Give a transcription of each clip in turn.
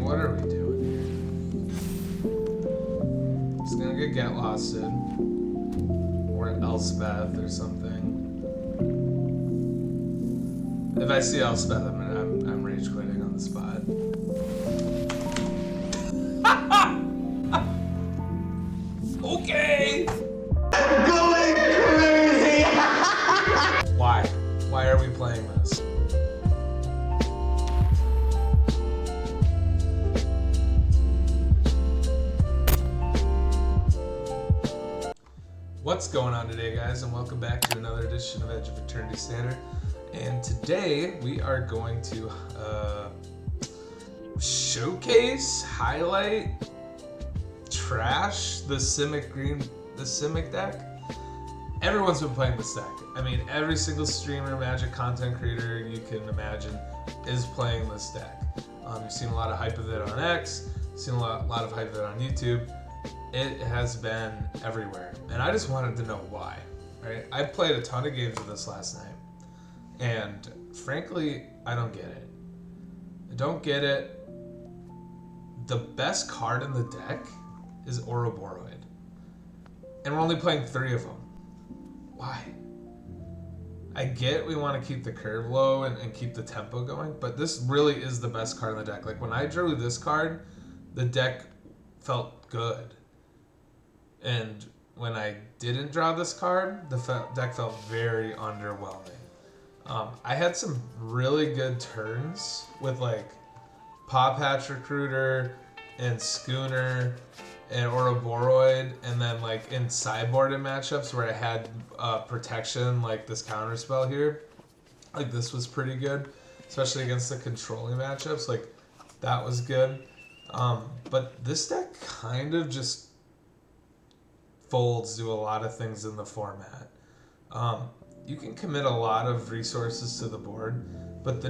what are we doing here? Just gonna get losted. Or Elspeth or something. If I see Elspeth, I'm rage quitting on the spot. Okay! I'm going crazy! Why? Why are we playing this? What's going on today, guys, and welcome back to another edition of Edge of Eternity Standard. And today we are going to showcase, highlight, trash the Simic deck. Everyone's been playing this deck. I mean, every single streamer, Magic content creator you can imagine is playing this deck. You've seen a lot of hype of it on X, seen a lot of hype of it on YouTube. It has been everywhere, and I just wanted to know why. Right? I played a ton of games with this last night, and frankly, I don't get it. I don't get it. The best card in the deck is Ouroboros, and we're only playing 3 of them. Why? I get we want to keep the curve low and keep the tempo going, but this really is the best card in the deck. Like, when I drew this card, the deck felt good. And when I didn't draw this card, the deck felt very underwhelming. I had some really good turns with like Paw Patch Recruiter and Schooner and Ouroboros, and then like in sideboarded matchups where I had protection, like this counter spell here, like this was pretty good, especially against the controlling matchups. Like, that was good. But this deck kind of just folds to a lot of things in the format. You can commit a lot of resources to the board, but the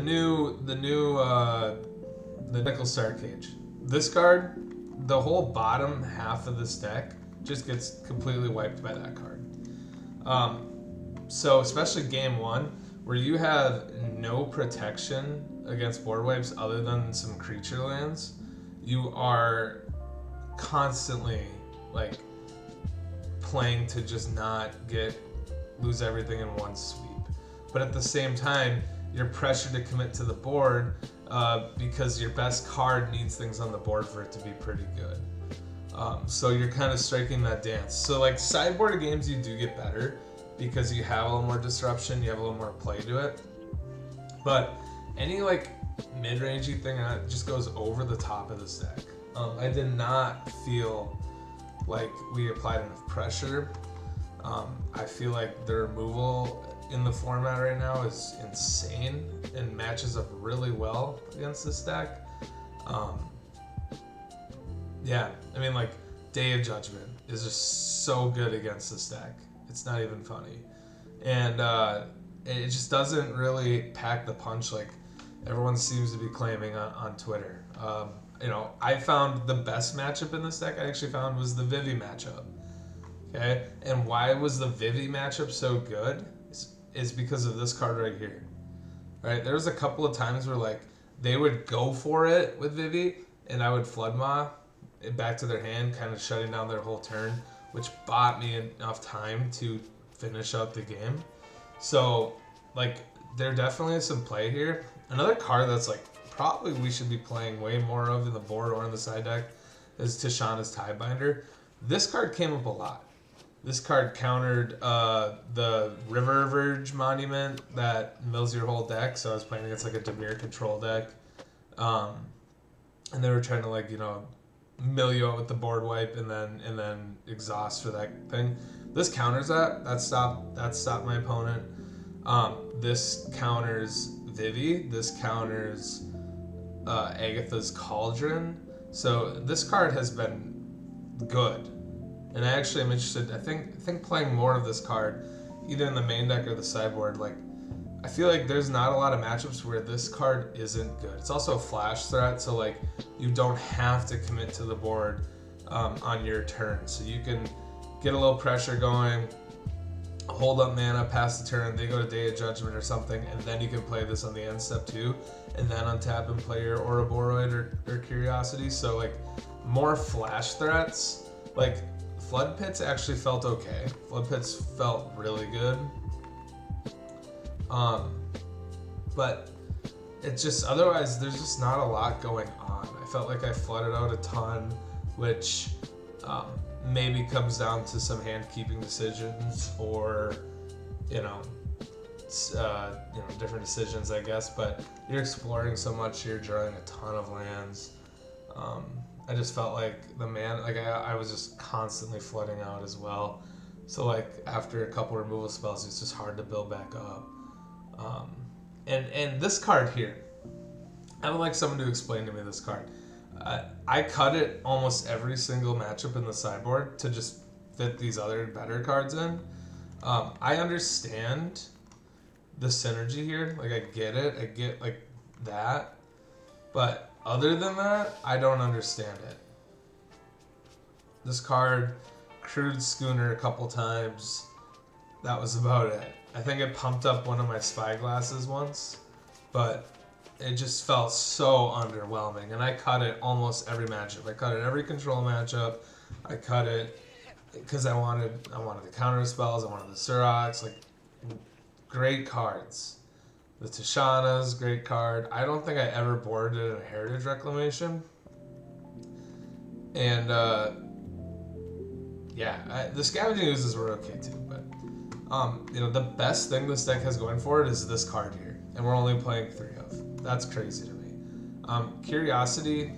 Nickel Star Cage, this card, the whole bottom half of this deck just gets completely wiped by that card. So especially game 1, where you have no protection against board wipes other than some creature lands, you are constantly like playing to just not lose everything in one sweep. But at the same time, you're pressured to commit to the board because your best card needs things on the board for it to be pretty good. So you're kind of striking that dance. So like sideboard games, you do get better because you have a little more disruption, you have a little more play to it. But any like mid-rangey thing just goes over the top of this deck. I did not feel like we applied enough pressure. I feel like the removal in the format right now is insane and matches up really well against this deck. Yeah, I mean, like, Day of Judgment is just so good against this deck. It's not even funny. And it just doesn't really pack the punch like everyone seems to be claiming on Twitter. You know, I found the best matchup in this deck I actually found was the Vivi matchup. Okay? And why was the Vivi matchup so good is because of this card right here. Right? There was a couple of times where like they would go for it with Vivi and I would Flood Maw it back to their hand, kind of shutting down their whole turn, which bought me enough time to finish out the game. So like there definitely is some play here. Another card that's like probably we should be playing way more of in the board or in the side deck is Tishana's Tiebinder. This card came up a lot. This card countered the River Verge Monument that mills your whole deck, so I was playing against like a Dimir control deck. And they were trying to like, you know, mill you out with the board wipe and then exhaust for that thing. This counters that. That stopped my opponent. This counters Vivi. This counters Agatha's Cauldron. So this card has been good, and I actually am interested. I think playing more of this card, either in the main deck or the sideboard. Like, I feel like there's not a lot of matchups where this card isn't good. It's also a flash threat, so like you don't have to commit to the board on your turn, so you can get a little pressure going, hold up mana, pass the turn, they go to Day of Judgment or something, and then you can play this on the end step too, and then untap and play your Ouroboros or Curiosity. So like more flash threats. Like Flood Pits actually felt okay. Flood Pits felt really good. But it's just otherwise there's just not a lot going on. I felt like I flooded out a ton, which maybe comes down to some hand keeping decisions or different decisions, I guess. But you're exploring so much, you're drawing a ton of lands. I just felt like I was just constantly flooding out as well. So like after a couple removal spells, it's just hard to build back up. And this card here, I would like someone to explain to me this card. I cut it almost every single matchup in the sideboard to just fit these other better cards in. I understand the synergy here. Like I get it. I get like that. But other than that, I don't understand it. This card, Crude Schooner a couple times. That was about it. I think it pumped up one of my Spyglasses once, but it just felt so underwhelming. And I cut it almost every matchup. I cut it every control matchup. I cut it because I wanted the counter spells. I wanted the Surox. Like great cards. The Tishana's great card. I don't think I ever boarded a Heritage Reclamation. And the Scavenging Oozes were okay too, but the best thing this deck has going for it is this card here, and we're only playing 3 of. That's crazy to me. Curiosity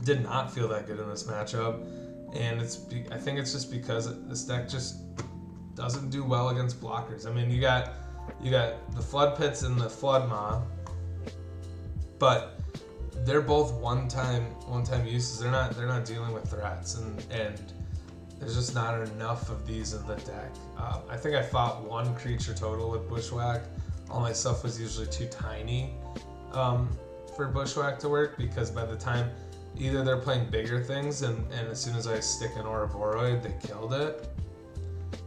did not feel that good in this matchup, and I think it's just because this deck just doesn't do well against blockers. I mean, you got the Flood Pits and the Flood Maw, but they're both one-time uses. They're not dealing with threats, and there's just not enough of these in the deck. I think I fought 1 creature total with Bushwhack. All my stuff was usually too tiny for Bushwhack to work, because by the time either they're playing bigger things, and as soon as I stick an Ouroboros, they killed it,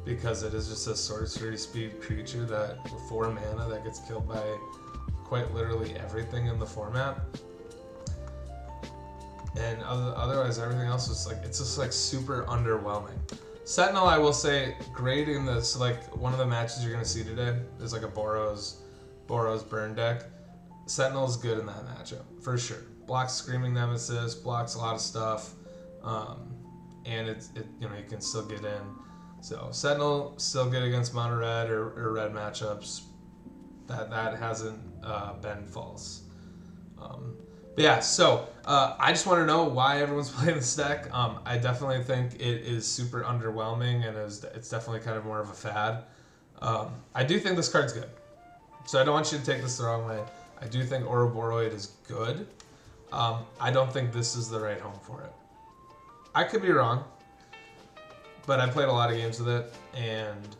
because it is just a sorcery speed creature that with 4 mana that gets killed by quite literally everything in the format. And otherwise, everything else was it's just super underwhelming. Sentinel, I will say, great in this. One of the matches you're gonna see today is a Boros burn deck. Sentinel's good in that matchup for sure. Blocks Screaming Nemesis, blocks a lot of stuff, and you can still get in. So Sentinel still good against mono red or red matchups. That hasn't been false. But yeah, so I just want to know why everyone's playing this deck. I definitely think it is super underwhelming, and it's definitely kind of more of a fad. I do think this card's good, so I don't want you to take this the wrong way. I do think Ouroboros is good. I don't think this is the right home for it. I could be wrong, but I played a lot of games with it, and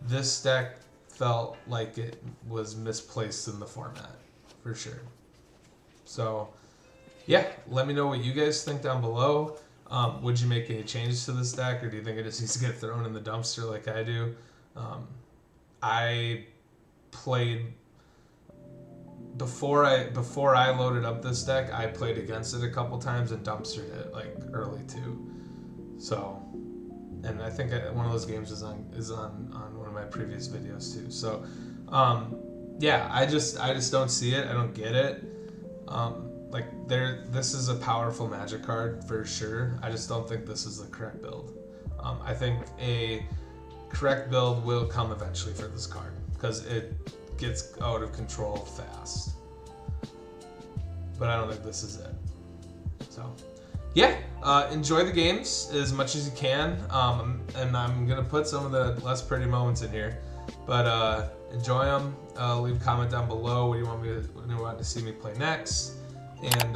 this deck felt like it was misplaced in the format, for sure. So, yeah, let me know what you guys think down below. Would you make any changes to this deck, or do you think it just needs to get thrown in the dumpster like I do? I played before I loaded up this deck. I played against it a couple times and dumpstered it early too. So, and I think one of those games is on one of my previous videos too. So, yeah, I just don't see it. I don't get it. This is a powerful Magic card for sure. I just don't think this is the correct build. I think a correct build will come eventually for this card, because it gets out of control fast. But I don't think this is it. So, yeah, enjoy the games as much as you can. And I'm gonna put some of the less pretty moments in here, but enjoy them. Leave a comment down below what you want to see me play next. And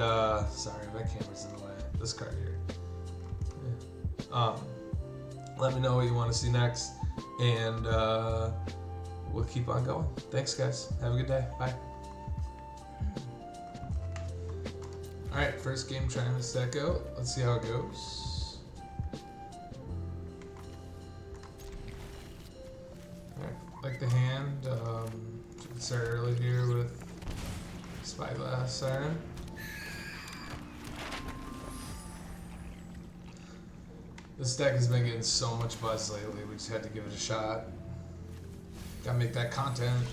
sorry, my camera's in the way. This card here. Yeah. Let me know what you want to see next, and we'll keep on going. Thanks, guys. Have a good day. Bye. All right, first game trying this deck out. Let's see how it goes. Spyglass Siren. This deck has been getting so much buzz lately, we just had to give it a shot. Gotta make that content.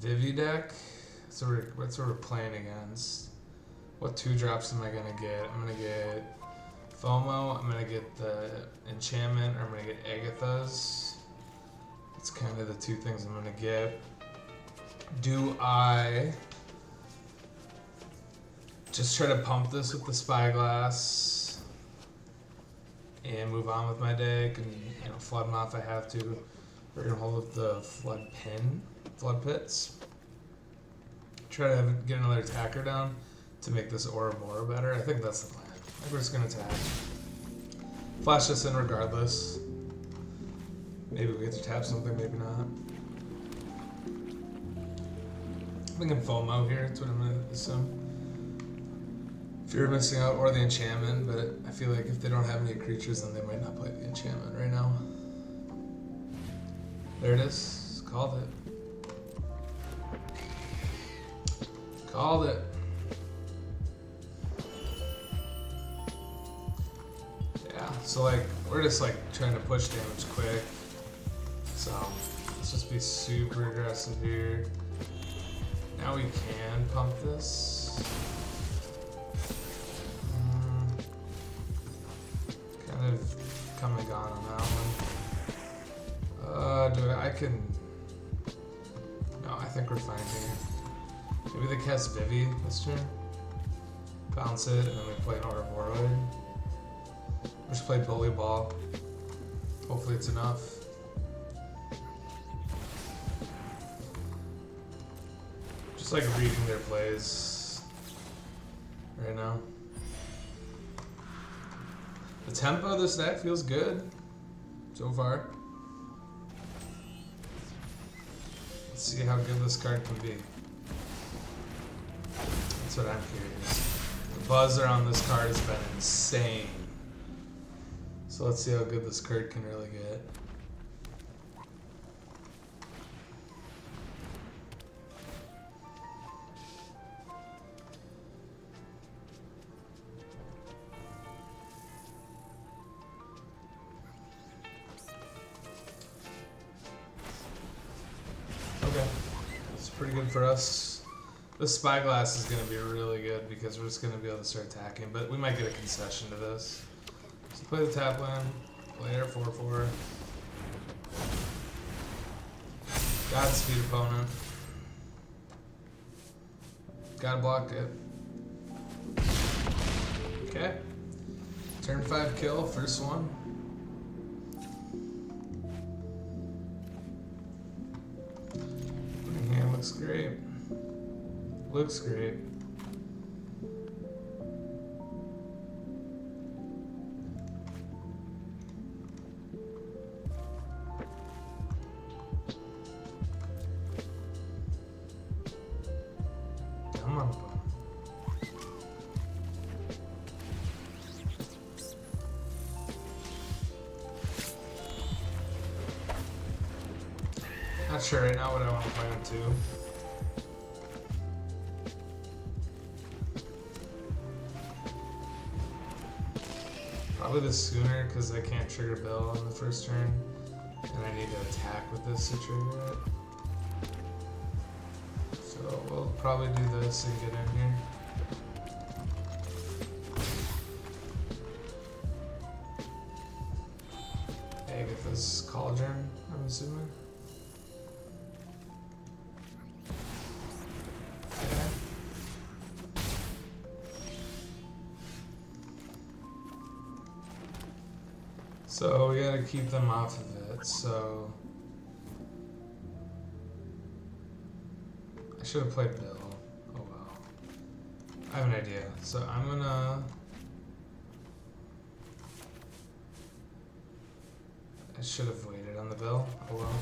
Vivi deck? So that's what we're playing against. What 2-drops am I gonna get? I'm gonna get FOMO, I'm gonna get the enchantment, or I'm gonna get Agatha's. That's kind of the two things I'm gonna get. Do I just try to pump this with the Spyglass and move on with my deck and flood them off if I have to? We're gonna hold up the flood pits. Try to get another attacker down to make this Ouroboros better. I think that's the plan. I think we're just gonna attack. Flash this in regardless. Maybe we get to tap something, maybe not. I'm thinking FOMO here, that's what I'm gonna assume. Fear of missing out, or the enchantment, but I feel like if they don't have any creatures, then they might not play the enchantment right now. There it is. Called it. Called it. Yeah, so like, we're just like trying to push damage quick. So, let's just be super aggressive here. Now we can pump this. Kind of come and gone on that one. I can... No, I think we're fine here. Maybe they cast Vivi this turn. Bounce it, and then we play an Ouroboros. We just play Bully Ball. Hopefully it's enough. Just like reading their plays right now. The tempo of this deck feels good so far. Let's see how good this card can be. That's what I'm curious. The buzz around this card has been insane. So let's see how good this card can really get. Okay, that's pretty good for us. The Spyglass is going to be really good because we're just going to be able to start attacking, but we might get a concession to this. So play the tap land, play our 4/4. Godspeed opponent. Gotta block it. Okay. Turn 5 kill, first one. Yeah, looks great. Looks great. Come on. Not sure right now what I want to play on 2. Probably the Schooner, because I can't trigger Bill on the first turn, and I need to attack with this to trigger it. So we'll probably do this and get in here. Agatha's Cauldron, I'm assuming. So we gotta keep them off of it, so... I should have played Bill. Oh well. I have an idea. So I'm gonna... I should have waited on the Bill. Oh well.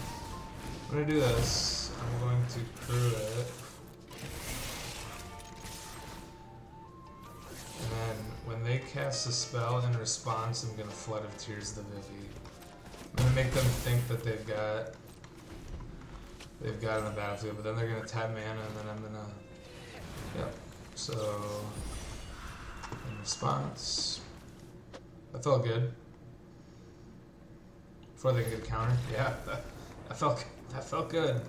I'm gonna do this. I'm going to crew it. And then when they cast a spell in response, I'm gonna Flood of Tears the Vivi. I'm gonna make them think that they've got on the battlefield, but then they're gonna tap mana, and then I'm gonna, yep. So in response, that felt good. Before they could counter, yeah, that felt good.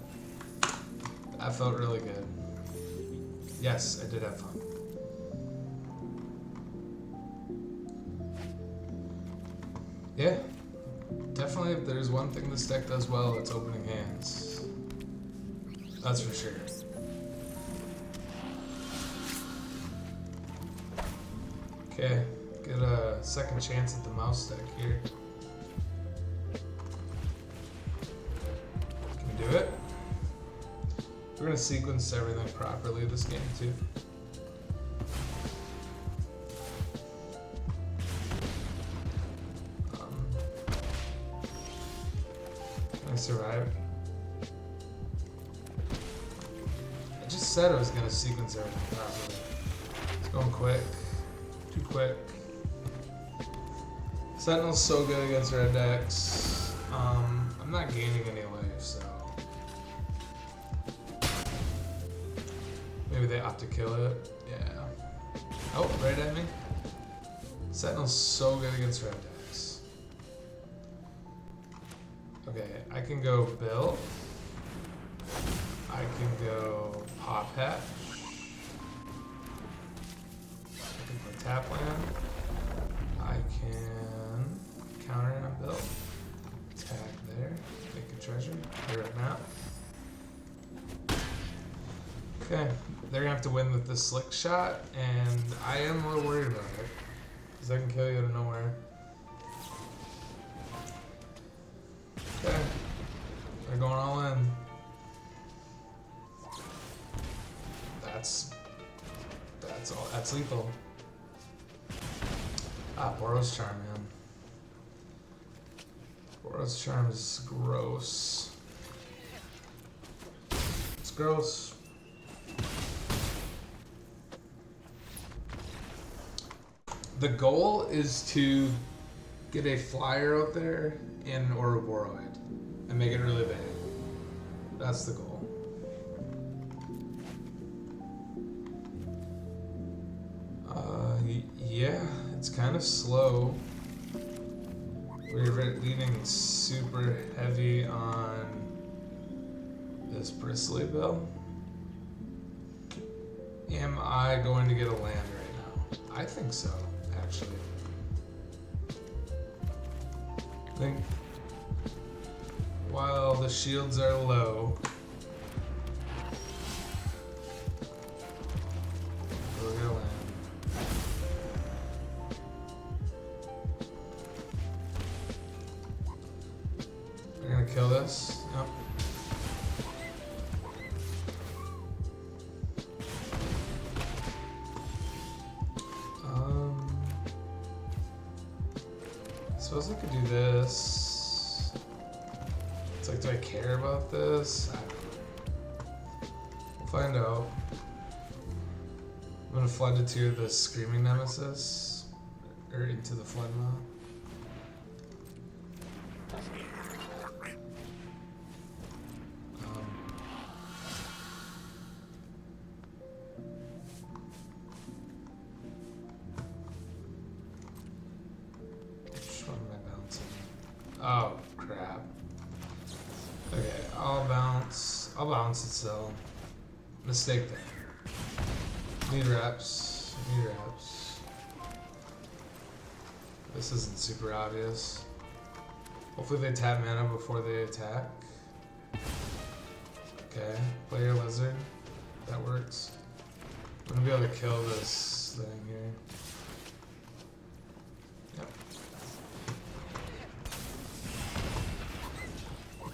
That felt really good. Yes, I did have fun. Yeah, definitely. If there's one thing this deck does well, it's opening hands. That's for sure. Okay, get a second chance at the mouse deck here. Can we do it? We're gonna sequence everything properly this game too. Can I survive? I just said I was gonna sequence everything properly. It's going quick. Too quick. Sentinel's so good against red decks. I'm not gaining any life, so maybe they opt to kill it. Yeah. Oh, right at me. Sentinel's so good against red decks. Okay, I can go Bill. I can go Pop Hatch. I can play Tap Land. I can counter on Bill. Tag there. Make a treasure. Clear up map. Okay, they're gonna have to win with the slick shot, and I am a little worried about it. Because I can kill you out of nowhere. Okay, they're going all in. That's lethal. Ah, Boros Charm, man. Boros Charm is gross. It's gross. The goal is to get a flyer out there in Ouroboros and make it really big. That's the goal. Yeah, it's kind of slow. We're leaning super heavy on this Bristly Bill. Am I going to get a land right now? I think so, actually. I think while the shields are low, we're gonna land. We're gonna kill this. Yep. I suppose I could do this. It's like, do I care about this? I don't know. We'll find out. I'm gonna flood into the Screaming Nemesis, or into the Flood Mob. Which one am I bouncing? Oh, crap. Okay, I'll bounce. I'll bounce it still. Mistake there. Need reps. Need reps. This isn't super obvious. Hopefully they tap mana before they attack. Okay, play your lizard. That works. I'm gonna be able to kill this thing here. Yep.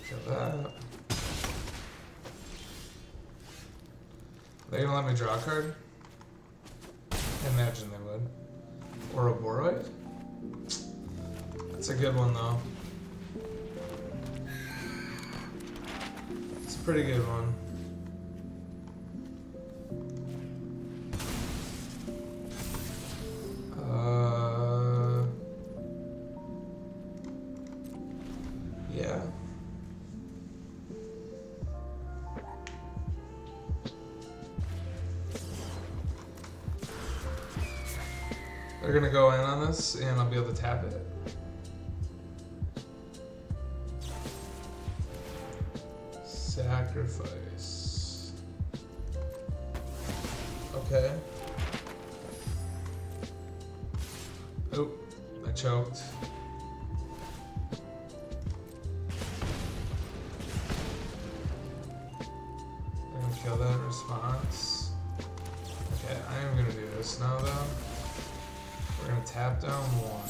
Kill that. They gonna let me draw a card? I imagine they would. Or a Boroid? That's a good one though. It's a pretty good one. They're gonna go in on this, and I'll be able to tap it. Sacrifice. Okay. Oh, I choked. I'm gonna kill that response. Okay, I am gonna do this now though. We're gonna tap down one.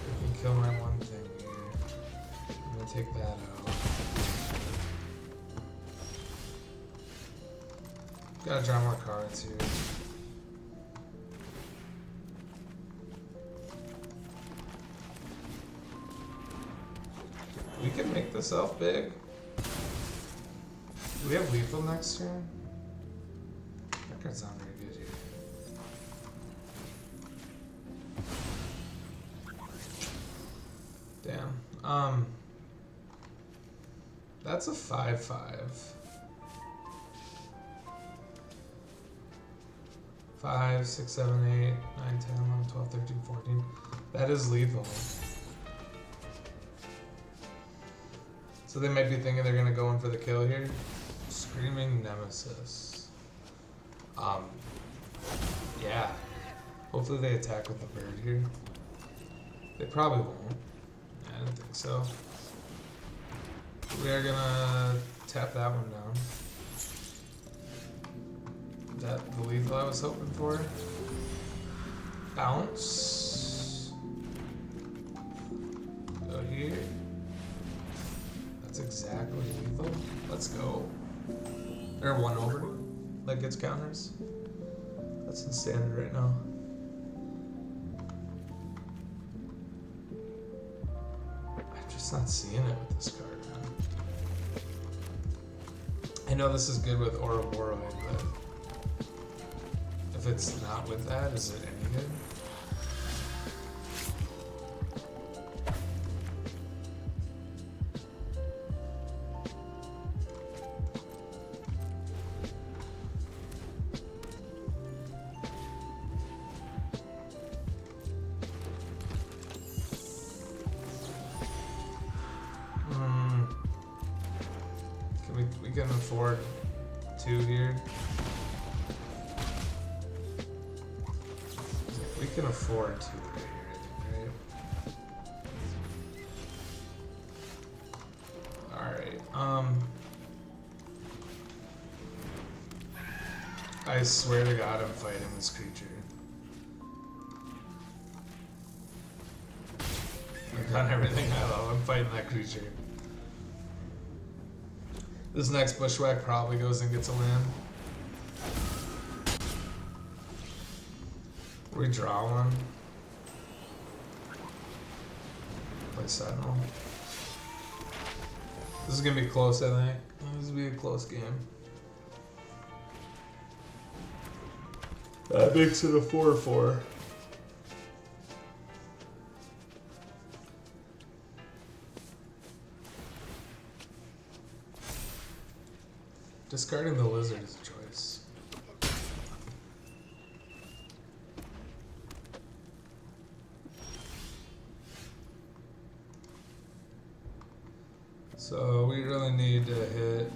We can kill my one thing here. I'm gonna take that out. Gotta draw more cards here. We can make this elf big. Do we have lethal next turn? That card's not very good here. Damn. That's a 5/5. 5, 6, 7, 8, 9, 10, 11, 12, 13, 14. That is lethal. So they might be thinking they're gonna go in for the kill here. Screaming Nemesis. Yeah. Hopefully they attack with the bird here. They probably won't. I don't think so. We are gonna tap that one down. Is that the lethal I was hoping for? Bounce. Go here. That's exactly lethal. Let's go. Or 1 over. That gets counters. That's in standard right now. I'm just not seeing it with this card, man. I know this is good with Ouroboros, but if it's not with that, is it any good? We can afford 2 here. We can afford 2 right here, I think, right? Alright, I swear to God I'm fighting this creature. I've done everything I love, I'm fighting that creature. This next bushwhack probably goes and gets a land. We draw one. Play Sentinel. This is gonna be close, I think. This will be a close game. That makes it a 4/4. Discarding the lizard is a choice. So we really need to hit.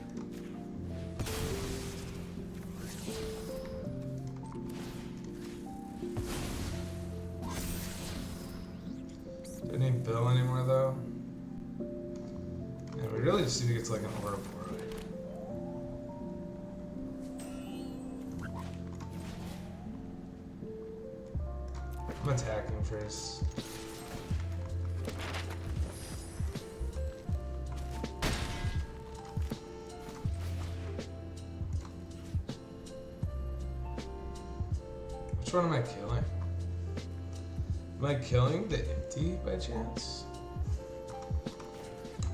Do I need Bill anymore though? Yeah, we really just need to get to like an Ouroboros. I'm attacking first. Which one am I killing? Am I killing the Inti by chance?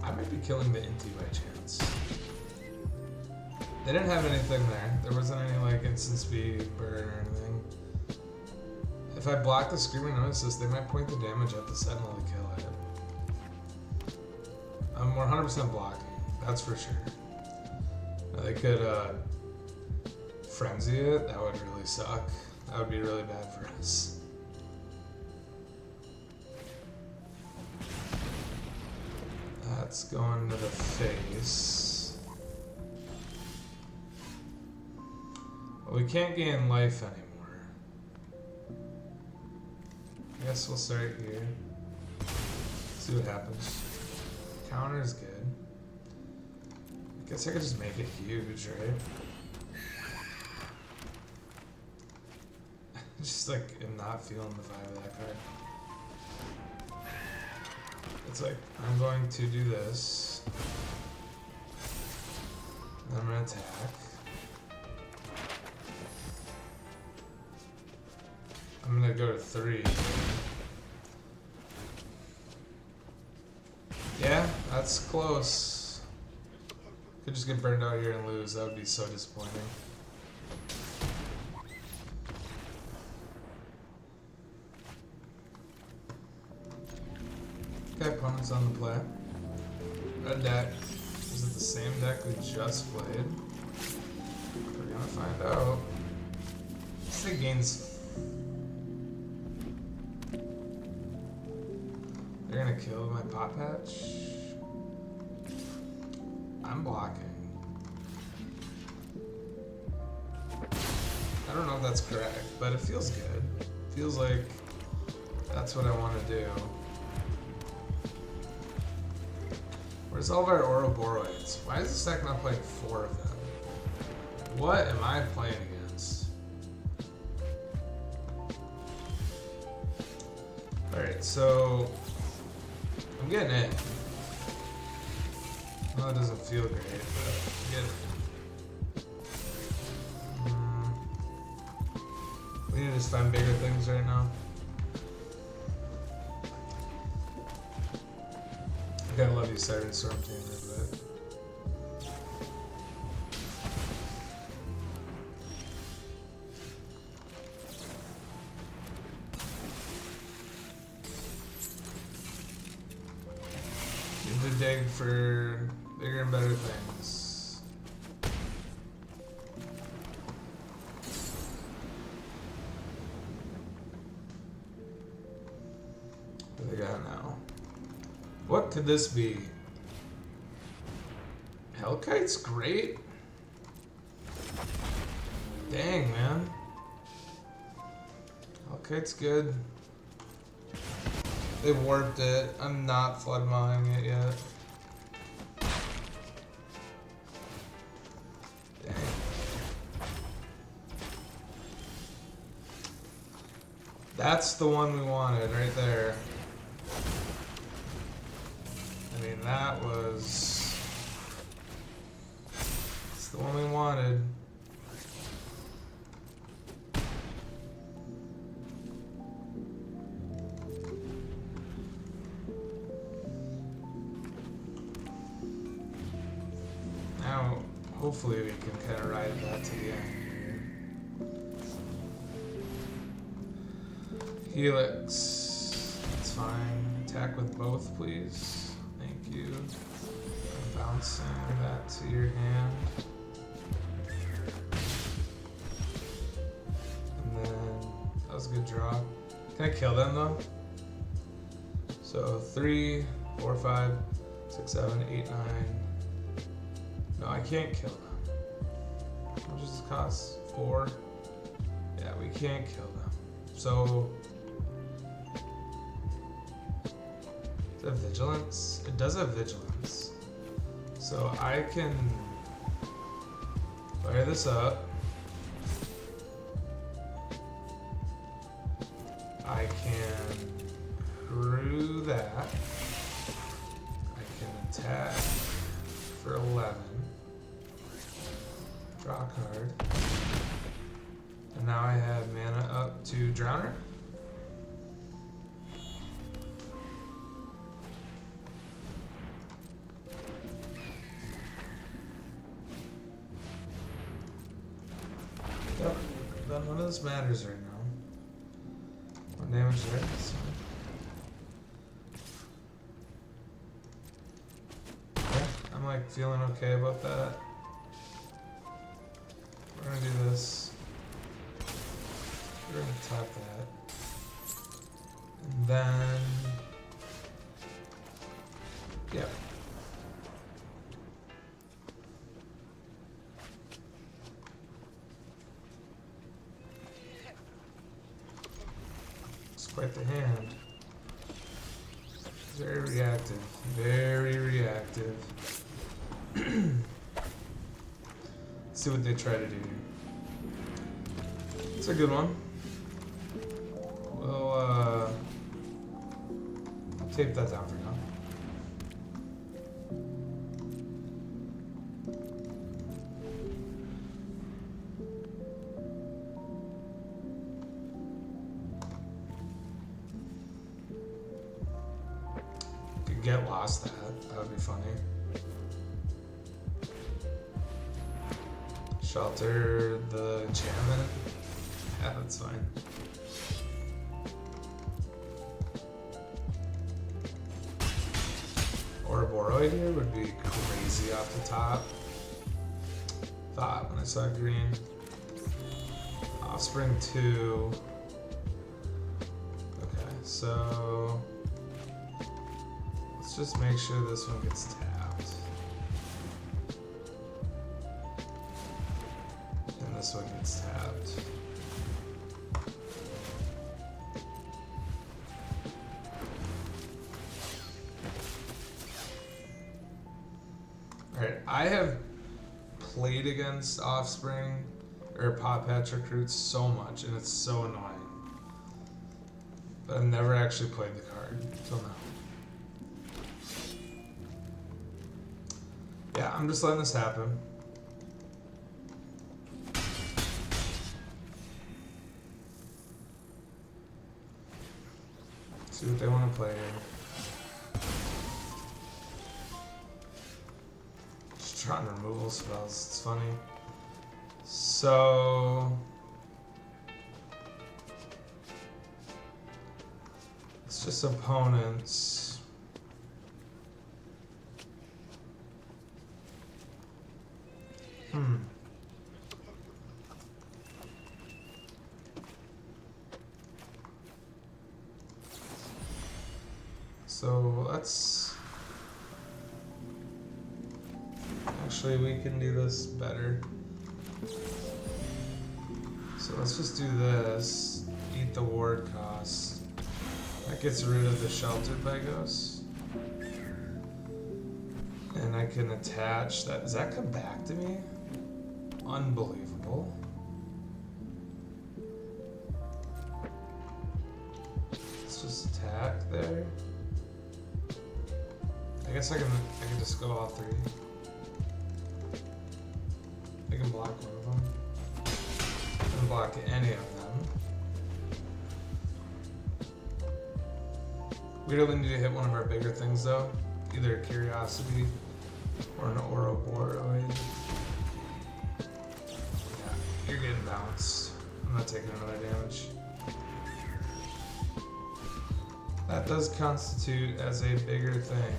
I might be killing the Inti by chance. They didn't have anything there. There wasn't any like instant speed, burn, or anything. If I block the Screaming Nemesis, they might point the damage at the Sentinel to kill it. I'm 100% blocking, that's for sure. Now they could Frenzy it, that would really suck. That would be really bad for us. That's going to the face. Well, we can't gain life anymore. I guess we'll start here. See what happens. Counter is good. I guess I could just make it huge, right? Just like, am not feeling the vibe of that card. It's like, I'm going to do this. Then I'm gonna attack. I'm gonna go to 3. Yeah, that's close. Could just get burned out here and lose. That would be so disappointing. Okay, opponent's on the play. Red deck. Is it the same deck we just played? We're gonna find out. This thing gains. They're gonna kill my pot patch. I'm blocking. I don't know if that's correct, but it feels good. Feels like that's what I want to do. Where's all of our Ouroboros? Why is this deck not playing 4 of them? What am I playing against? Alright, so I'm getting it. Well, it doesn't feel great, but I get it. We need to just find bigger things right now. I gotta love you, Siren Storm Tamer, but need to dig for bigger and better things. What do they got now? What could this be? Hellkite's great? Dang, man. Hellkite's good. They warped it. I'm not flood mowing it yet. Dang. That's the one we wanted right there. I mean, that was... It's the one we wanted. Now, hopefully we can kind of ride that to the end here. Helix. That's fine. Attack with both, please. Thank you. I'm bouncing that to your hand. And then that was a good draw. Can I kill them though? So 3, 4, 5, 6, 7, 8, 9. No, I can't kill them. How much does this cost? 4? Yeah, we can't kill them. So does it have vigilance? It does have vigilance. So I can fire this up. I can crew that. I can attack for 11. Draw a card. And now I have mana up to Drowner. Yep, none of this matters right now. What damage there? Yeah, I'm like feeling okay about that. We're gonna do this. We're gonna tap that. And then... Yep. Quite the hand. Very reactive. Very reactive. Let's see what they try to do here. It's a good one. We'll tape that down for now. Could get lost that would be funny. Shelter the enchantment. Yeah, that's fine. Ouroboros here would be crazy off the top. Thought when I saw green. Offspring 2. Okay, so let's just make sure this one gets tapped. And this one gets tapped. Alright, I have played against Offspring or Pop Hatch Recruits so much, and it's so annoying. But I've never actually played the card until now. Yeah, I'm just letting this happen. See what they want to play here. Just drawing removal spells, it's funny. So it's just opponents. So let's actually, we can do this better. So let's just do this. Eat the ward cost. That gets rid of the sheltered Begos. And I can attach that. Does that come back to me? Unbelievable. Let's just attack there. I guess I can just go all three. I can block one of them. I can block any of them. We really need to hit one of our bigger things though. Either a Curiosity or an Ouroboros. Yeah, you're getting bounced. I'm not taking another damage. That does constitute as a bigger thing.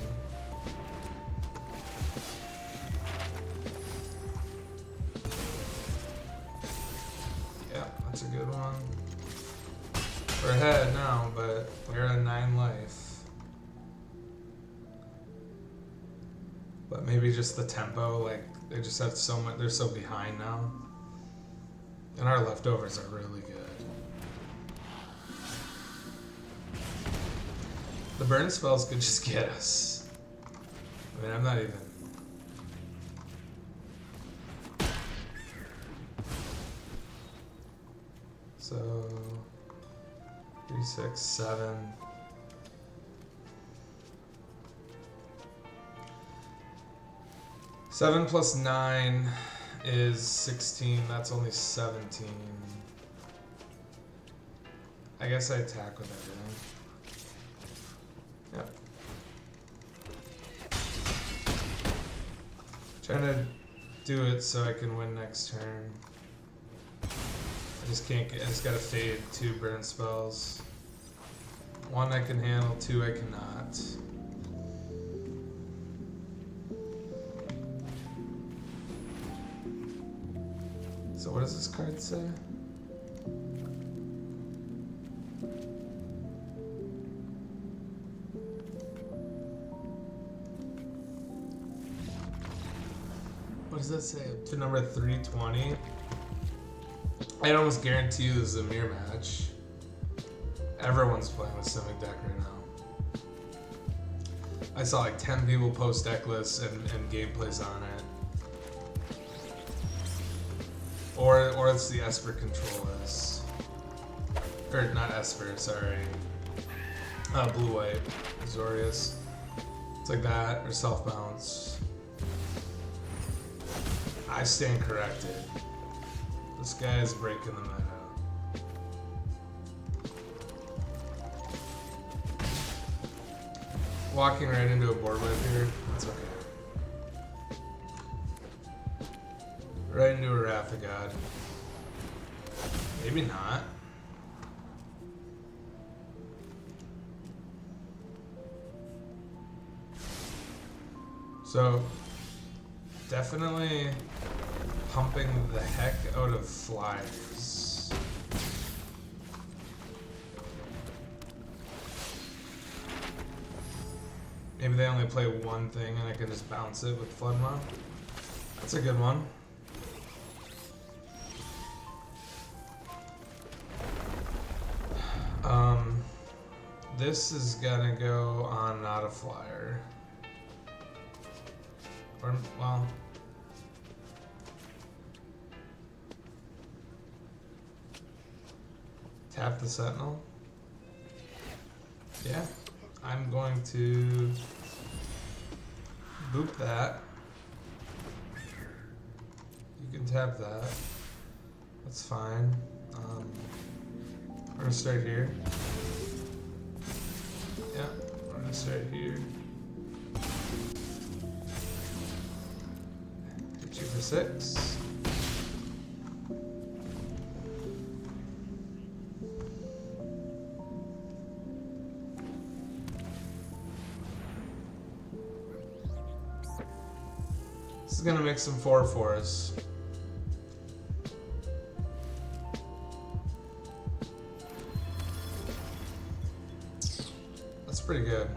Yeah, that's a good one. We're ahead now, but we're at 9 life. But maybe just the tempo, like they just have so much, they're so behind now. And our leftovers are really good. The burn spells could just get us. I mean, I'm not even. So 3, 6, 7. Seven plus 9 is 16. That's only 17. I guess I attack with everything. Yep. Trying to do it so I can win next turn. I just can't get. I just gotta fade 2 burn spells. 1 I can handle, 2 I cannot. So what does this card say? What does that say? To number 320. I'd almost guarantee you this is a mirror match. Everyone's playing the Simic deck right now. I saw like 10 people post deck lists and gameplays on it. Or it's the Esper control list. Or not Esper, sorry. Blue-white. Azorius. It's like that, or self-bounce. I stand corrected. This guy is breaking the meta. Walking right into a board wipe here, that's okay. Right into a Wrath of God. Maybe not. So, definitely pumping the heck out of flyers. Maybe they only play one thing and I can just bounce it with Floodmaw. That's a good one. This is gonna go on not a flyer. Or, well, tap the Sentinel. Yeah, I'm going to boop that. You can tap that. That's fine. We're gonna start here. Yeah, we're gonna start here. Hit you for 6. This is gonna make some 4/4s. That's pretty good.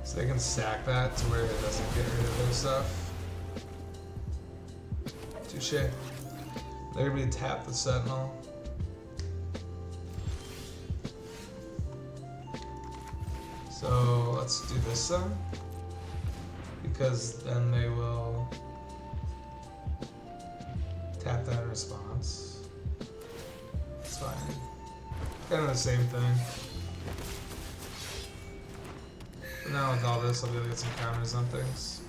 So they can stack that to where it doesn't get rid of their stuff. Touche. They're gonna be tap the Sentinel. So let's do this then, because then they will tap that in response. It's fine. Kind of the same thing. But now with all this, I'll be able to get some counters on things.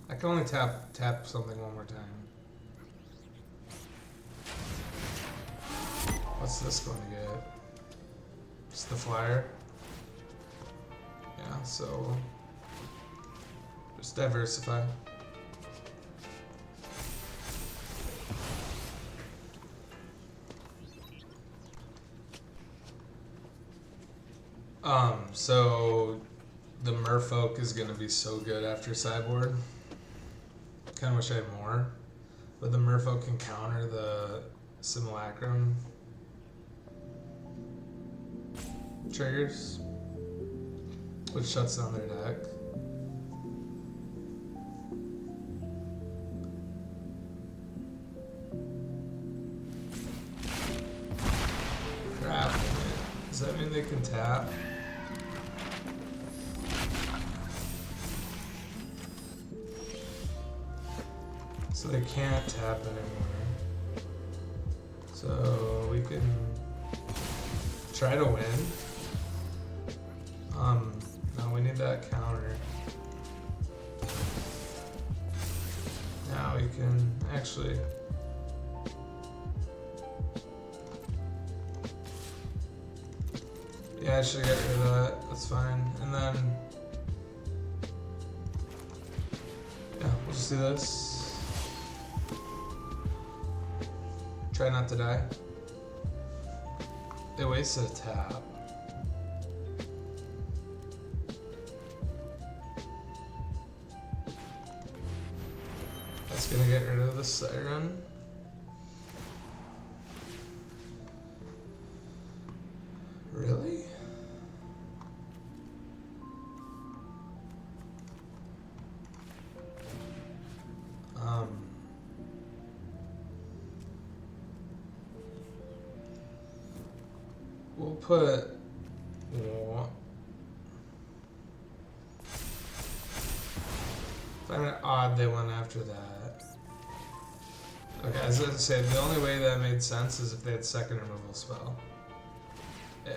I can only tap something one more time. What's this going to get? Just the flyer? Yeah, so just diversify. So the Merfolk is gonna be so good after sideboard. Kind of wish I had more, but the Merfolk can counter the Simulacrum triggers, which shuts down their deck. Crap. Does that mean they can tap? So they can't tap anymore. So we can try to win. No, we need that counter. Now we can actually. Yeah, I should get rid of that. That's fine. And then, yeah, we'll just do this. Try not to die. They wasted a tap. Just gonna get rid of the siren. Really? We'll put one. Find it odd they went after that. Okay, as I said, the only way that made sense is if they had second removal spell. Yeah.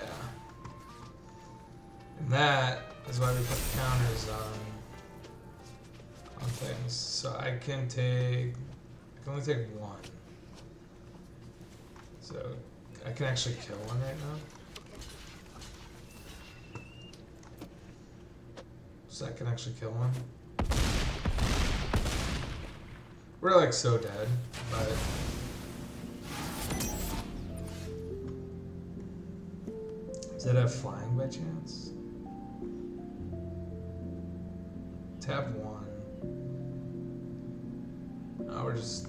And that is why we put counters on things. So I can only take one. So I can actually kill one right now. So I can actually kill one. We're like so dead, but does it have flying by chance? Tap one. Oh, we're just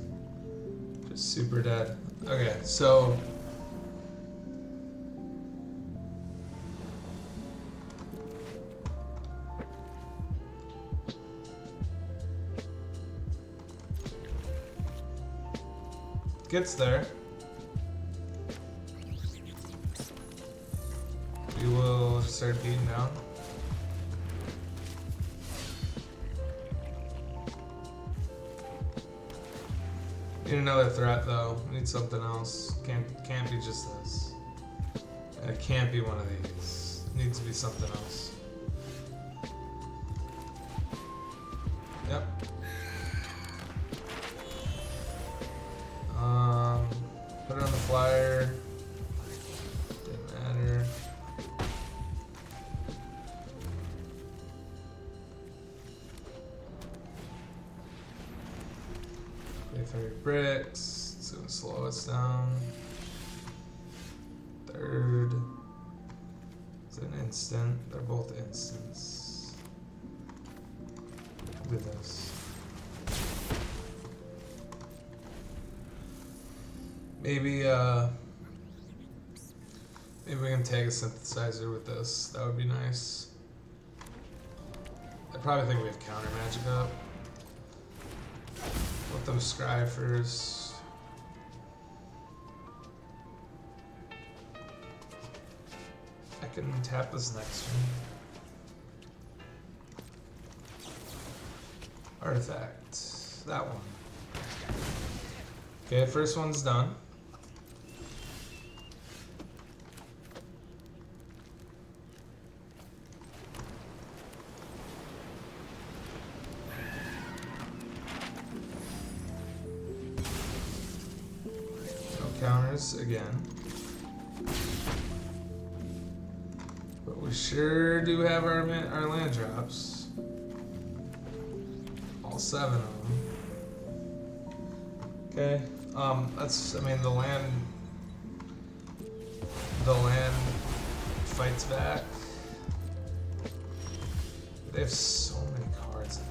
super dead. Okay, so gets there. We will start beating down. Need another threat though. Need something else. Can't be just this. It can't be one of these. Needs to be something else. Yep. Put it on the flyer. Didn't matter. Play 30 bricks. It's gonna slow us down. Third. It's an instant. They're both instants. Do this. Maybe we can tag a synthesizer with this. That would be nice. I probably think we have counter magic up. Let them scry first. I can tap this next one. Artifact. That one. Okay, first one's done. Counters again. But we sure do have our land drops. All 7 of them. Okay. That's, I mean, the land fights back. They have so many cards in it.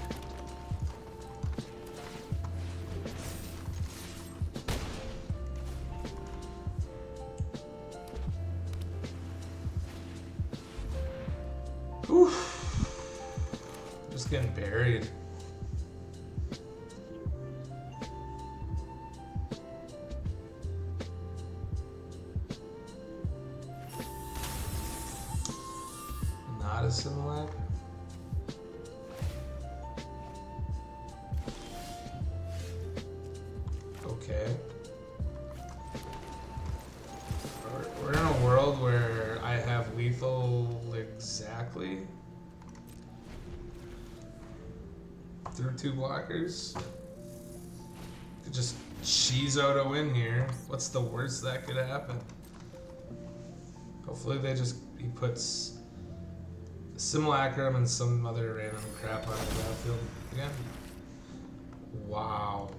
Oof. Just getting buried. Not a Simic. Okay. We're in a world where I have lethal exactly through 2 blockers. Could just cheese out a win here. What's the worst that could happen? Hopefully he puts Simulacrum and some other random crap on the battlefield again. Wow.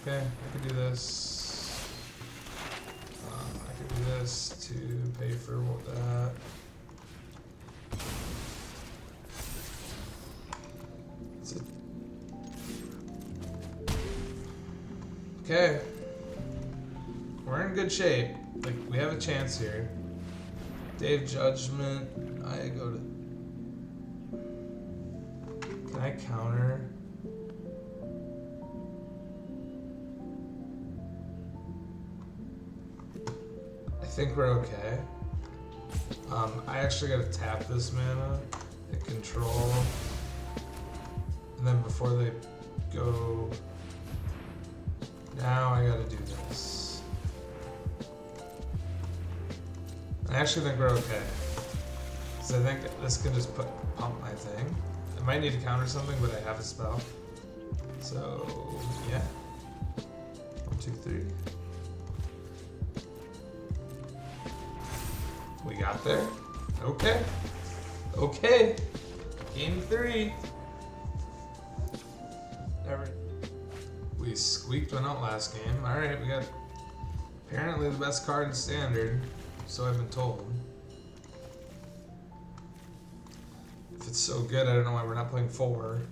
Okay, I could do this. I could do this to pay for that. Okay. We're in good shape. Like, we have a chance here. Day of Judgment. I go to... Can I counter? I think we're okay. I actually gotta tap this mana and control. And then before they go... Now I gotta do this. I actually think we're okay. Because I think this can just pump my thing. I might need to counter something, but I have a spell. So, yeah. 1, 2, 3. We got there. Okay. Okay. Game 3. We squeaked one out last game. Alright, we got apparently the best card in Standard. So I've been told. If it's so good, I don't know why we're not playing 4.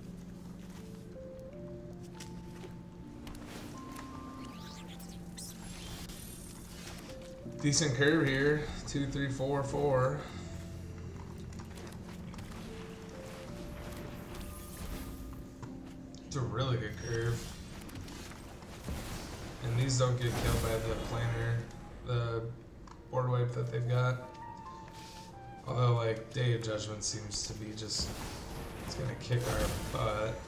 Decent curve here. 2, 3, 4, 4. It's a really good curve. And these don't get killed by the planner, the board wipe that they've got. Although, like, Day of Judgment seems to be just, it's gonna kick our butt.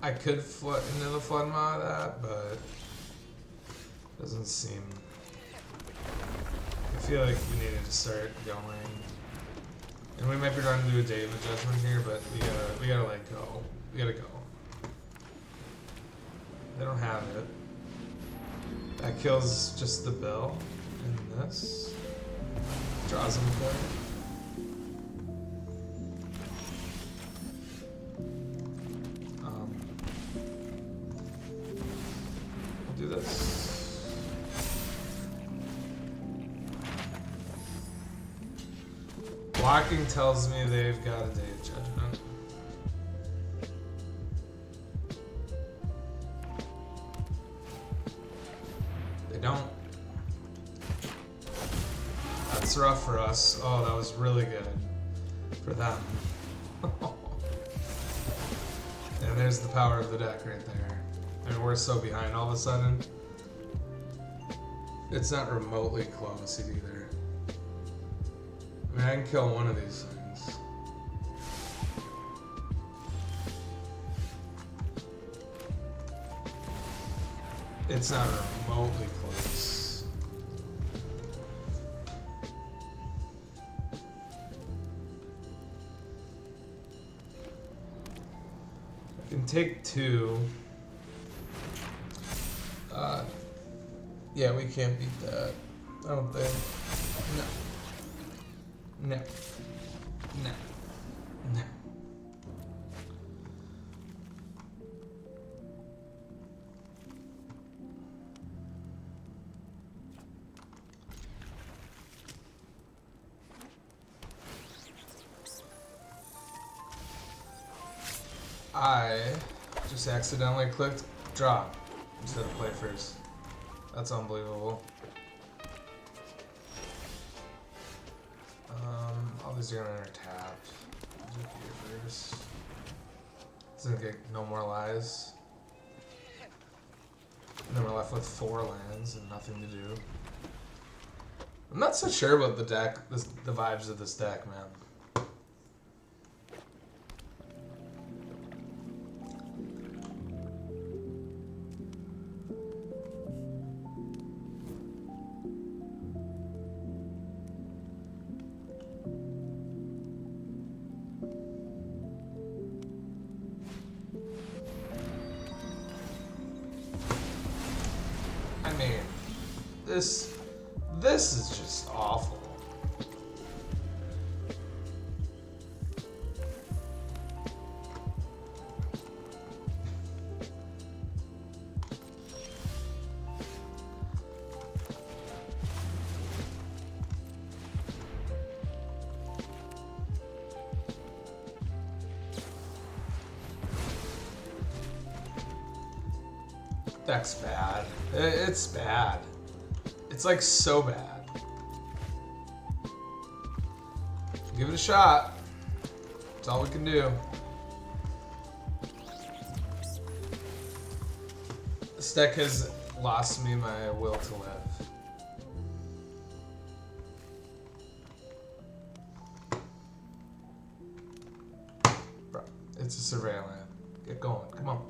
I could flood into the flood mod of that, but doesn't seem. I feel like we needed to start going. And we might be trying to do a Day of Judgment here, but we gotta let go. We gotta go. They don't have it. That kills just the bill. And this draws them a card. We'll do this. Blocking tells me they've got a Day of Judgment. They don't. That's rough for us. Oh, that was really good for them. And there's the power of the deck right there. I mean, we're so behind all of a sudden. It's not remotely close either. I mean, I can kill one of these things. It's not remotely close. I can take 2. Yeah, we can't beat that. I don't think. No. No. No. No. I just accidentally clicked drop instead of play first. That's unbelievable. All these are gonna tap. Here first. This is gonna get no more lies. And then we're left with 4 lands and nothing to do. I'm not so sure about the deck, the vibes of this deck, man. This is just awful. Deck's bad. It's bad. It's like so bad. Give it a shot. That's all we can do. This deck has lost me my will to live. Bro, it's a surveillance. Get going. Come on.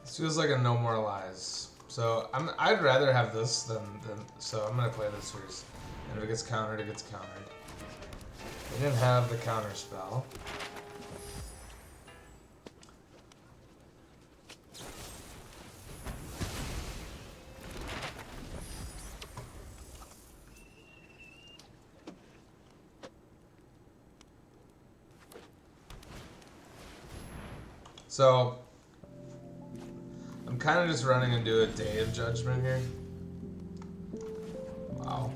This feels like a no more lies. So I'd rather have this than so I'm gonna play this first. And if it gets countered, it gets countered. We didn't have the counter spell. So I'm kind of just running into a Day of Judgment here. Wow.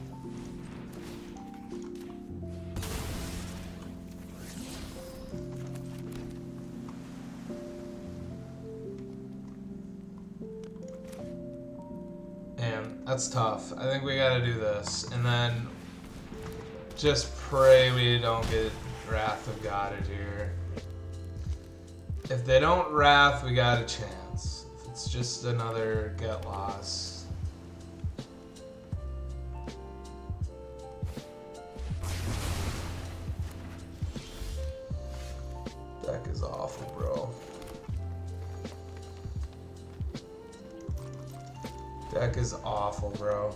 And that's tough. I think we gotta do this. And then just pray we don't get Wrath of God here. If they don't Wrath, we got a chance. If it's just another get lost. Deck is awful, bro. Deck is awful, bro.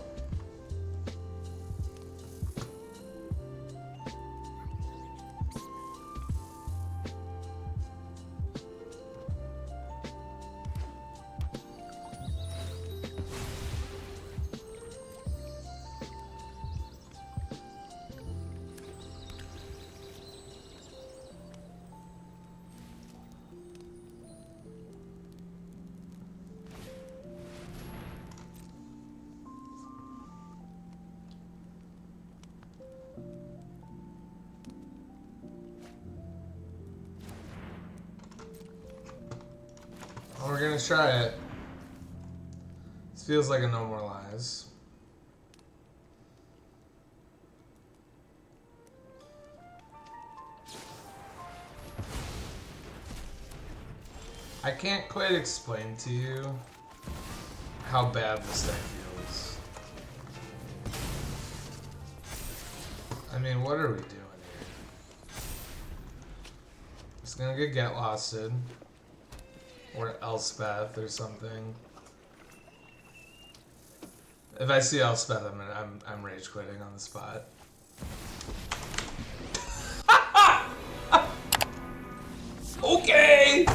We're gonna try it. This feels like a no more lies. I can't quite explain to you how bad this deck feels. I mean, what are we doing here? It's gonna get losted. Or Elspeth or something. If I see Elspeth, I'm rage quitting on the spot. Okay.